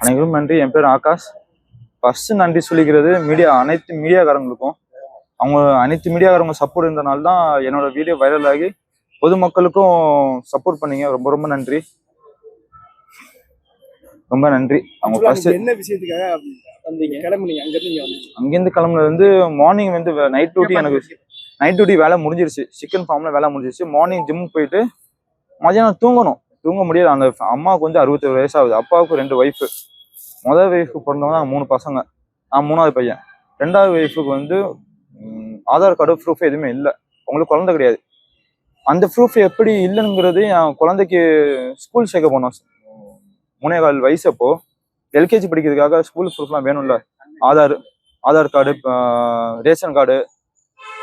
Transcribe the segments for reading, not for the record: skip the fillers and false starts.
அனைவரும் நன்றி. என் பேர் ஆகாஷ். ஃபர்ஸ்ட் நன்றி சொல்லிக்கிறது அனைத்து மீடியாக்காரங்களுக்கும். அவங்க அனைத்து மீடியாக்காரங்க சப்போர்ட் இருந்தனால தான் என்னோட வீடியோ வைரல் ஆகி பொதுமக்களுக்கும் சப்போர்ட் பண்ணீங்க. ரொம்ப ரொம்ப நன்றி, ரொம்ப நன்றி. அவங்க ஃபர்ஸ்ட் என்ன விஷயத்துக்காக கிளம்புனீங்க? அங்கேருந்து கிளம்புனது வந்து மார்னிங் வந்து நைட் டியூட்டி, எனக்கு நைட் டியூட்டி வேலை முடிஞ்சிருச்சு. சிக்கன் ஃபார்ம்ல வேலை முடிஞ்சிருச்சு. மார்னிங் ஜிம் போயிட்டு மதியானம் தூங்க முடியாது. அந்த அம்மாவுக்கு வந்து 67 வயசாகுது. அப்பாவுக்கு 2 ஒய்ஃபு. முதல் ஒய்ஃபுக்கு பிறந்தவங்க 3 பசங்க. நான் 3வது பையன். 2வது ஒய்ஃபுக்கு வந்து ஆதார் கார்டு ப்ரூஃப் எதுவுமே இல்லை. அவங்களுக்கு குழந்தை கிடையாது. அந்த ப்ரூஃப் எப்படி இல்லைங்கிறது என் குழந்தைக்கு ஸ்கூல் சேர்க்க போனோம். 3.25 வயசு. அப்போ எல்கேஜி படிக்கிறதுக்காக ஸ்கூல் ப்ரூஃப்லாம் வேணும்ல. Aadhaar card, ration card,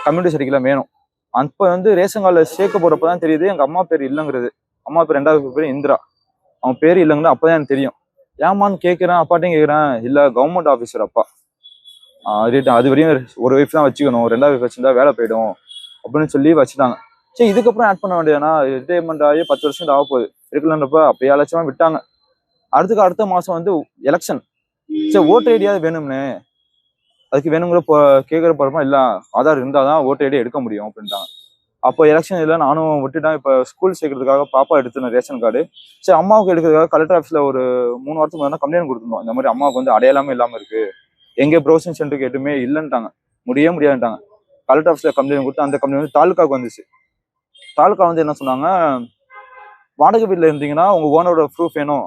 community சர்டிஃபிகேட்லாம் வேணும். அப்போ வந்து ரேஷன் கார்டில் சேர்க்க போறப்ப தான் தெரியுது எங்கள் அம்மா பேர் இல்லைங்கிறது. அம்மா பேர் 2வது பேர் இந்திரா. அவன் பேர் இல்லைங்கிறது அப்போதான் எனக்கு தெரியும். ஏமான்னு கேட்குறேன், அப்பாட்டையும் கேட்குறேன். இல்லை, கவர்மெண்ட் ஆஃபீஸர் அப்பா. அது வரையும் ஒரு ஒய்ஃப் தான் வச்சுக்கணும், 2வது ஒய்ஃப் வச்சுருந்தா வேலை போயிடும் அப்படின்னு சொல்லி வச்சுட்டாங்க. சரி, இதுக்கப்புறம் ஆட் பண்ண வேண்டியதுனா ரிட்டையர்மெண்ட் ஆகி 10 வருஷம் ஆக போகுது. இருக்கலன்றப்ப அப்போ 7 லட்சமா விட்டாங்க. அடுத்த மாதம் வந்து எலெக்ஷன். சரி, ஓட்டர் ஐடியாவது வேணும்னு, அதுக்கு வேணுங்கிற கேட்குற போறப்ப இல்லை, ஆதார் இருந்தால் தான் ஓட்டர் ஐடியா எடுக்க முடியும் அப்படின்ட்டாங்க. அப்போ எலெக்ஷன் இல்லை, நானும் விட்டுட்டேன். இப்போ ஸ்கூல் சேர்க்கறதுக்காக பாப்பா எடுத்துனேன் ரேஷன் கார்டு. சரி, அம்மாவுக்கு எடுக்கிறதுக்காக கலெக்டர் ஆஃபீஸில் ஒரு 3 வாரத்துக்கு முன்னாடி கம்ப்ளைண்ட் கொடுத்துருந்தோம். இந்த மாதிரி அம்மாவுக்கு வந்து அடையாளமே இல்லாமல் இருக்கு, எங்கே ப்ரௌசிங் சென்டருக்கு எதுவுமே இல்லைன்ட்டாங்க, முடியாதுன்ட்டாங்க. கலெக்டர் ஆஃபீஸில் கம்ப்ளைண்ட் கொடுத்து அந்த கம்ப்ளைண்ட் வந்து தாலுக்காவுக்கு வந்துச்சு. தாலுக்கா வந்து என்ன சொன்னாங்க, வாடகை வீட்டில் இருந்தீங்கன்னா உங்கள் ஓனரோட ப்ரூஃப் வேணும்,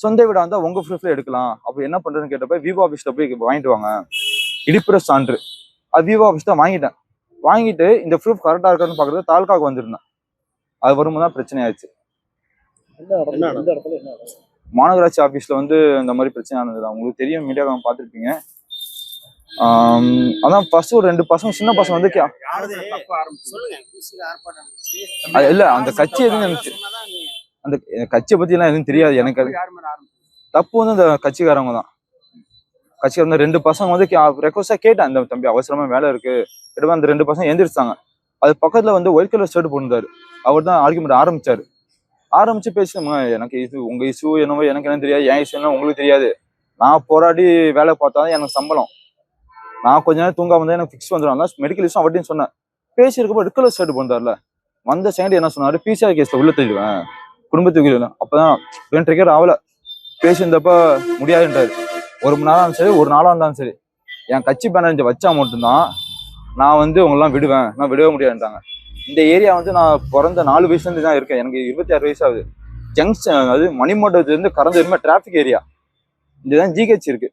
சொந்த வீடாக இருந்தால் உங்கள் ப்ரூஃப்ல எடுக்கலாம். அப்போ என்ன பண்ணுறதுன்னு கேட்டப்ப விவோ ஆஃபீஸில் போய் வாங்கிட்டு வாங்க, இடிப்புற சான்று. அது விவோ ஆஃபீஸ் தான் வாங்கிட்டு இந்த ப்ரூஃப் கரெக்டாக இருக்கான்னு பார்க்குறது தாலுக்காவுக்கு வந்திருந்தேன். அது வரும்போது தான் பிரச்சனை ஆயிடுச்சு. மாநகராட்சி ஆஃபீஸில் வந்து இந்த மாதிரி பிரச்சனை ஆனது உங்களுக்கு தெரியும், மீடியாவை பார்த்துருப்பீங்க. அதான் ஃபர்ஸ்ட் ஒரு 2 பசங்க, சின்ன பசங்க வந்து இல்லை, அந்த கட்சி எதுவும் எனக்கு அந்த கட்சியை பற்றி எல்லாம் எதுவும் தெரியாது எனக்கு. அது தப்பு வந்து அந்த கட்சிக்காரவங்க தான். கட்சிக்காரங்க 2 பசங்க வந்து ரெக்வஸ்டா கேட்டேன், அந்த தம்பி அவசரமா வேலை இருக்கு கிட்டப்ப. அந்த 2 பசங்க எந்திரிச்சாங்க. அது பக்கத்துல வந்து ஒயிட் கலர் ஷர்ட் போட்டிருந்தாரு. அவர் தான் ஆர்குமெண்ட் ஆரம்பிச்சு பேசுங்க, எனக்கு இது உங்க இஷ்யூ என்னவோ எனக்கு என்ன தெரியாது, என் இஷ்யூ என்ன உங்களுக்கு தெரியாது, நான் போராடி வேலை பார்த்தாதான் எனக்கு சம்பளம், நான் கொஞ்ச நேரம் தூங்காம தான் எனக்கு ஃபிக்ஸ் வந்துடும், மெடிக்கல் இஷ்யூ அவர்கிட்டையும் சொன்னேன். பேசியிருக்கப்போ ரெட் கலர் ஷர்ட் போட்டார்ல, வந்த செகண்ட் என்ன சொன்னாரு, பிசிஆர் கேஸ்ல உள்ள தள்ளிடுவேன், குடும்பத்துக்கு. அப்பதான் ட்ரிகர் ஆகல. பேசியிருந்தப்ப முடியாதுன்றாரு. 1 மணி நேரம் சரி, 1 நாளாக இருந்தாலும் சரி, என் கட்சி பேனர் வச்சா மட்டும்தான் நான் வந்து உங்களெல்லாம் விடுவேன், நான் விடவே முடியாதுன்றாங்க. இந்த ஏரியா வந்து நான் பிறந்த 4 வயசுலேருந்து தான் இருக்கேன். எனக்கு 26 வயசு ஆகுது. ஜங்ஷன், அது மணிமண்டபத்துலேருந்து கறந்து வருமே டிராஃபிக் ஏரியா. இதுதான் ஜிஹெச் இருக்கு.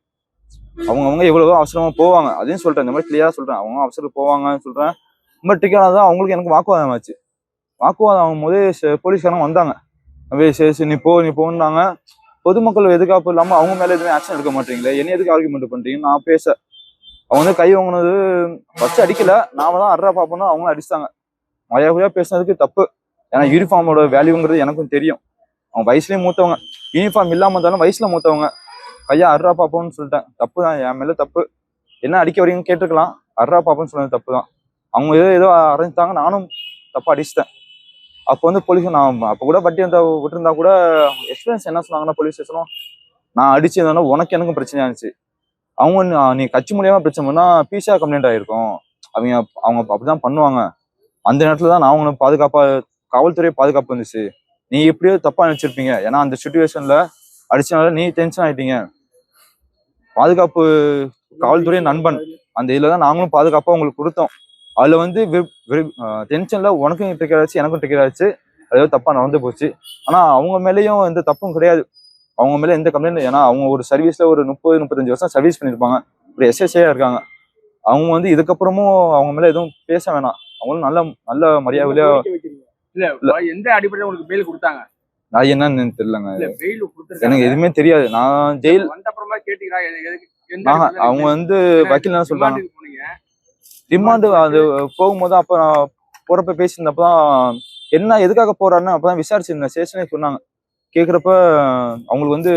அவங்க எவ்வளவோ அவசரமா போவாங்க, அதையும் சொல்றேன், இந்த மாதிரி கிளியரா சொல்றேன். அவங்க அவசரம் போவாங்கன்னு சொல்றேன். ரொம்ப ட்ரிக்காக தான் அவங்களுக்கு எனக்கு வாக்குவாதம் ஆச்சு. வாக்குவாதம் ஆகும்போது போலீஸ்காரங்க வந்தாங்க. சரி, நீ போன்னாங்க. பொதுமக்கள் எதுக்காப்பு இல்லாமல் அவங்க மேலே எதுவுமே ஆக்ஷன் எடுக்க மாட்டீங்களே, என்ன எதுக்கு ஆர்குமெண்ட் பண்றீங்க? நான் பேச அவங்க வந்து கை வாங்கினது ஃபர்ஸ்ட் அடிக்கல, நாம தான் அட்ரா பார்ப்போம்னா அவங்களும் அடிச்சாங்க. மரியாதையா பேசுனதுக்கு தப்பு. ஏன்னா யூனிஃபார்மோட வேல்யூங்கிறது எனக்கும் தெரியும். அவங்க வயசுலயும் மூத்தவங்க, யூனிஃபார்ம் இல்லாம இருந்தாலும் வயசுல மூத்தவங்க. கையா அட்ரா பார்ப்போம்னு சொல்லிட்டேன், தப்பு தான், என் மேல தப்பு. என்ன அடிக்க வரீங்கன்னு கேட்டுருக்கலாம், அட்ரா பார்ப்போம்னு சொன்னது தப்பு தான். அவங்க ஏதோ அரைஞ்சிட்டாங்க, நானும் தப்பா அடிச்சிட்டேன். அப்போ வந்து போலீஸ், நான் அப்போ கூட வட்டி விட்டுருந்தா கூட எக்ஸ்பீரியன்ஸ் என்ன சொன்னாங்கன்னா, போலீஸ் ஸ்டேஷனும் நான் அடிச்சிருந்தேன்னா உனக்கு எனக்கும் பிரச்சனையா இருந்துச்சு. அவங்க நீ கட்சி மூலியமா பிரச்சனை பண்ணா பிசிஆர் கம்ப்ளைண்ட் ஆயிருக்கும், அவங்க அப்படிதான் பண்ணுவாங்க. அந்த நேரத்துல தான் நான் அவங்களுக்கு காவல்துறை பாதுகாப்பு வந்துச்சு. நீ எப்படியோ தப்பா நினைச்சிருப்பீங்க, ஏன்னா அந்த சிச்சுவேஷன்ல அடிச்சனால நீ டென்ஷன் ஆயிட்டீங்க. பாதுகாப்பு காவல்துறை நண்பன், அந்த இதுலதான் நாங்களும் பாதுகாப்பா உங்களுக்கு கொடுத்தோம். அதுல வந்து டென்ஷன்ல உனக்கும் ட்ரிகர் ஆச்சு, எனக்கும் ட்ரிகர் ஆச்சு, அது தப்பா நடந்து போச்சு. ஆனா அவங்க மேலேயும் எந்த தப்பும் கிடையாது, அவங்க மேல எந்த கம்ப்ளைண்ட். ஏன்னா அவங்க ஒரு சர்வீஸ்ல ஒரு 30-35 வருஷம் சர்வீஸ் பண்ணிருப்பாங்க, ஒரு எஸ்எஸ்ஏயா இருக்காங்க. அவங்க வந்து இதுக்கப்புறமும் அவங்க மேல எதுவும் பேச வேணாம். அவங்களும் நல்ல மரியாதையா. இல்ல, எந்த அடிப்படையில் உங்களுக்கு பெயில் கொடுத்தாங்க? நான் என்னன்னு தெரியலங்க, எனக்கு எதுவுமே தெரியாது. நான் ஜெயில் அவங்க வந்து வக்கீல் என்ன சொல்றாங்க, ரிமாண்டு அது போகும்போது அப்ப நான் போறப்ப பேசியிருந்தப்பதான் என்ன எதுக்காக போறாருன்னு அப்பதான் விசாரிச்சிருந்தேன். ஸ்டேஷனே சொன்னாங்க. கேக்குறப்ப அவங்களுக்கு வந்து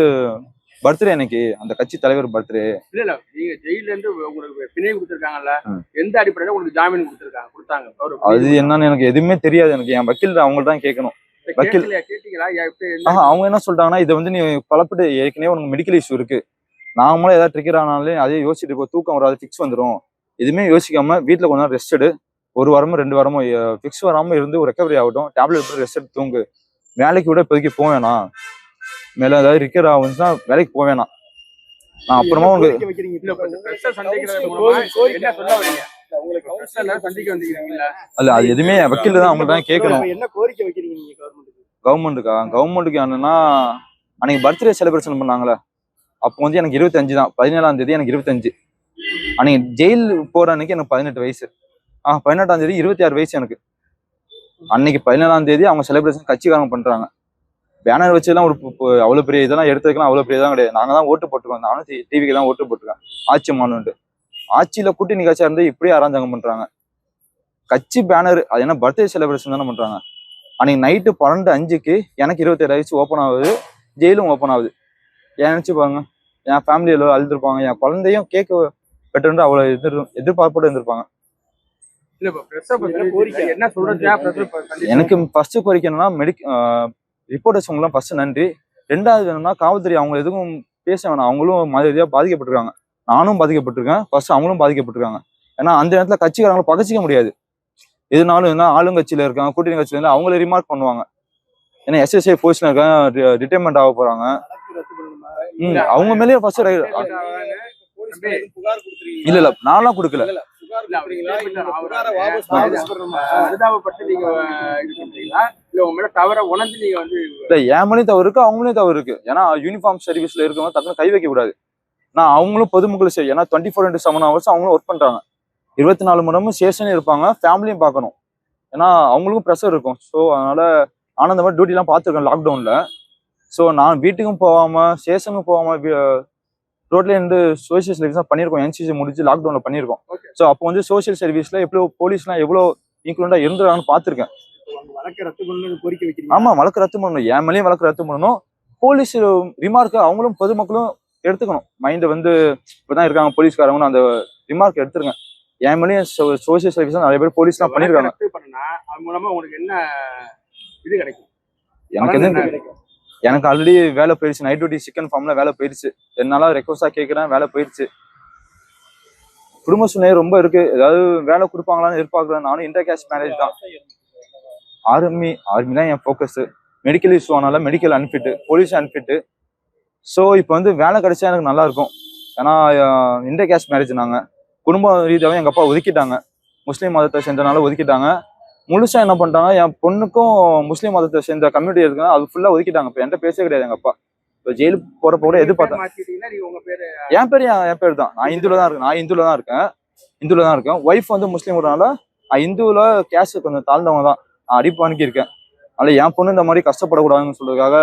பர்த்டே, அன்னைக்கு அந்த கட்சி தலைவர் பர்த்டே. இல்ல நீங்க ஜெயில இருந்து உங்களுக்கு பிணை கொடுத்துருக்காங்கல்ல, எந்த அடிப்படையில உங்களுக்கு ஜாமீன் கொடுத்தாங்க? அது என்னன்னு எனக்கு எதுவுமே தெரியாது. எனக்கு என் வக்கீல் அவங்கள்ட்ட தான் கேட்கணும். வக்கீல் கேட்டீங்களா எப்படி அவங்க என்ன சொல்லிட்டாங்கன்னா, இதை வந்து நீ பலப்பட்டு ஏற்கனவே உனக்கு மெடிக்கல் இஷ்யூ இருக்கு, நாமளும் ஏதாவது ட்ரிகர் ஆனாலே அதே யோசிச்சுட்டு இப்போ தூக்கம் வராது, ஃபிக்ஸ் வந்துடும், எதுவுமே யோசிக்காம வீட்டில் கொஞ்ச நேரம் ரெஸ்ட் எடு, 1 வாரமோ 2 வாரமோ ஃபிக்ஸ் வராமல் இருந்து ஒரு ரெக்கவரி ஆகட்டும், டேப்லெட் எடுத்து ரெஸ்ட் எடுத்து தூங்கு, வேலைக்கு விட இப்போதைக்கு போக வேணாம், மேலே ஏதாவது ரிக்கவர் ஆகுதுன்னா வேலைக்கு போக வேணாம், நான் அப்புறமா உங்களுக்கு அல்ல அது எதுவுமே வக்கீல் தான் அவங்களுக்கு தான் கேட்கணும். என்ன கோரிக்கை வைக்கிறீங்க நீங்க கவர்மெண்ட்டுக்கு என்னன்னா, அன்னைக்கு பர்த்டே செலிப்ரேஷன் பண்ணாங்களே, அப்போ வந்து எனக்கு 25 தான், 17ஆம் தேதி எனக்கு 25, அன்னைக்கு ஜெயில் போற அன்னைக்கு எனக்கு 18 வயசு, 18ஆம் தேதி 26 வயசு எனக்கு. அன்னைக்கு 17ஆம் தேதி அவங்க செலிப்ரேஷன் கட்சிக்காரங்க பண்றாங்க, பேனர் வச்சுலாம் ஒரு அவ்வளவு பெரிய இதெல்லாம் எடுத்துக்கலாம், அவ்வளவு பெரிய இதெல்லாம் கிடையாது, நாங்க தான் ஓட்டு போட்டுருக்கோம், நானும் டிவிக்கு தான் ஓட்டு போட்டிருக்கேன், ஆட்சி மானுண்டு ஆட்சியில கூட்டணி கட்சியா இருந்து இப்படியே அராஜகம் பண்றாங்க. கட்சி பேனர் அது என்ன பர்த்டே செலிப்ரேஷன் தானே பண்றாங்க. அன்னைக்கு நைட்டு 12:05க்கு எனக்கு 27 வயசு ஓப்பன் ஆகுது, ஜெயிலும் ஓப்பன் ஆகுது. நினைச்சு பாருங்க, என் ஃபேமிலியில அழுதுருப்பாங்க, என் குழந்தையும் கேட்க பெற்று அவ்வளவு எதிர்பார்ப்போட இருந்திருப்பாங்க. எனக்கு ஃபர்ஸ்ட் கோரிக்கை என்னன்னா, ரிப்போர்ட்டர்ஸ் அவங்களாம் ஃபர்ஸ்ட் நன்றி. 2வது என்னன்னா, காவல்துறை அவங்க எதுவும் பேச வேணாம், அவங்களும் மரியாதையா பாதிக்கப்பட்டிருக்காங்க, நானும் பாதிக்கப்பட்டிருக்கேன், ஃபர்ஸ்ட் அவங்களும் பாதிக்கப்பட்டிருக்காங்க. ஏன்னா அந்த நேரத்துல கட்சிக்காரங்களை பகச்சிக்க முடியாது, எதுனாலும் என்ன ஆளுங்கட்சியில இருக்காங்க, கூட்டணி கட்சியில இருந்து அவங்களே ரிமார்க் பண்ணுவாங்க, ஏன்னா SSI போஸ்ட்ல இருக்காங்க, ரிட்டைர்மெண்ட் ஆக போறாங்க, அவங்க மேலேயே ஃபர்ஸ்ட் இல்ல நான்லாம் கொடுக்கல, என் மேலேயும் தவறு இருக்கு, அவங்களையும் தவறு இருக்கு. ஏன்னா யூனிஃபார்ம் சர்வீஸ்ல இருக்கவங்க டக்குனு கை வைக்க கூடாது. நான் அவங்களும் பொதுமக்கள் சரி, ஏன்னா 24/7 ஹவர்ஸ் அவங்களும் ஒர்க் பண்றாங்க, 24 மணி நேரமும் ஸ்டேஷனே இருப்பாங்க, ஃபேமிலியும் பார்க்கணும், ஏன்னா அவங்களுக்கும் ப்ரெஷர் இருக்கும். ஸோ அதனால நானும் அந்த மாதிரி டியூட்டிலாம் பார்த்துருக்கேன் லாக்டவுன்ல. ஸோ நான் வீட்டுக்கும் போகாம ஸ்டேஷனுக்கும் போகாம ரோட்ல இருந்து சோசியல் சர்வீஸ் பண்ணியிருக்கோம், NCC முடிச்சு லாக்டவுன்ல பண்ணியிருக்கோம். ஸோ அப்போ வந்து சோசியல் சர்வீஸ்ல எவ்வளோ போலீஸ்லாம் எவ்வளோ இன்க்ளூடா இருந்துறாங்கன்னு பார்த்துருக்கேன். ஆமா, வழக்கு ரத்து பண்ணணும், என் மேலேயும் வழக்கு ரத்து பண்ணணும், போலீஸ் ரிமார்க்கு அவங்களும் பொதுமக்களும் எடுத்துக்கணும், மைண்டை வந்து இப்பதான் இருக்காங்க போலீஸ்காரங்களும் அந்த ரிமார்க் எடுத்துருங்க. என் மேலேயும் சோசியல் சர்வீஸ் நிறைய பேர் போலீஸ்லாம் பண்ணியிருக்காங்க. எனக்கு எதுவும் எனக்கு ஆல்ரெடி வேலை போயிடுச்சு, நைட் டியூட்டி சிக்கன் ஃபார்ம்ல வேலை போயிடுச்சு, என்னால ரெக்வஸ்டா கேட்கிறேன், வேலை போயிடுச்சு. குடும்ப சூழ்நிலை ரொம்ப இருக்கு, ஏதாவது வேலை கொடுப்பாங்களான்னு எதிர்பார்க்குறேன். நானும் இன்டர் கேஸ்ட் மேரேஜ் தான், ஆர்மி தான் என் ஃபோக்கஸ். மெடிக்கல் இஷ்யூ ஆனால medical unfit, police unfit. So இப்போ வந்து வேலை கிடைச்சா எனக்கு நல்லா இருக்கும், ஏன்னா இன்டர் கேஸ்ட் மேரேஜ், நாங்கள் குடும்ப ரீதியாகவும் எங்கள் அப்பா ஒதுக்கிட்டாங்க, முஸ்லீம் மதத்தை சேர்ந்தனால ஒதுக்கிட்டாங்க. முழுசா என்ன பண்ணிட்டாங்க, என் பொண்ணுக்கும் முஸ்லீம் மதத்தை சேர்ந்த கம்யூனிட்டி இருக்குன்னா அது ஃபுல்லா ஒதுக்கிட்டாங்க. இப்போ என்கிட்ட பேசவே கிடையாது எங்க அப்பா. இப்போ ஜெயிலுக்கு போறப்ப கூட எதிர்பார்த்தேன். என் பேர் தான், நான் இந்துல தான் இருக்கேன். ஒய்ஃப் வந்து முஸ்லீம்னால இந்துல கேஸ்ட் கொஞ்சம் தாழ்ந்தவங்க தான், நான் அடிப்பானுக்கி இருக்கேன். அதனால என் பொண்ணு இந்த மாதிரி கஷ்டப்படக்கூடாதுன்னு சொல்றதுக்காக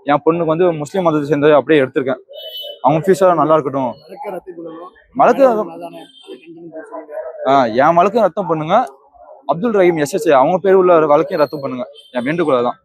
என் பொண்ணுக்கு வந்து முஸ்லீம் மதத்தை சேர்ந்தது அப்படியே எடுத்திருக்கேன். அவங்க ஃபியூச்சர் நல்லா இருக்கட்டும். வழக்கு என் வழக்கு ரத்தம் பண்ணுங்க, அப்துல் ரஹீம் SSI அவங்க பேர் உள்ள வழக்கையும் ரத்து பண்ணுங்க, என் வேண்டுகோள் தான்.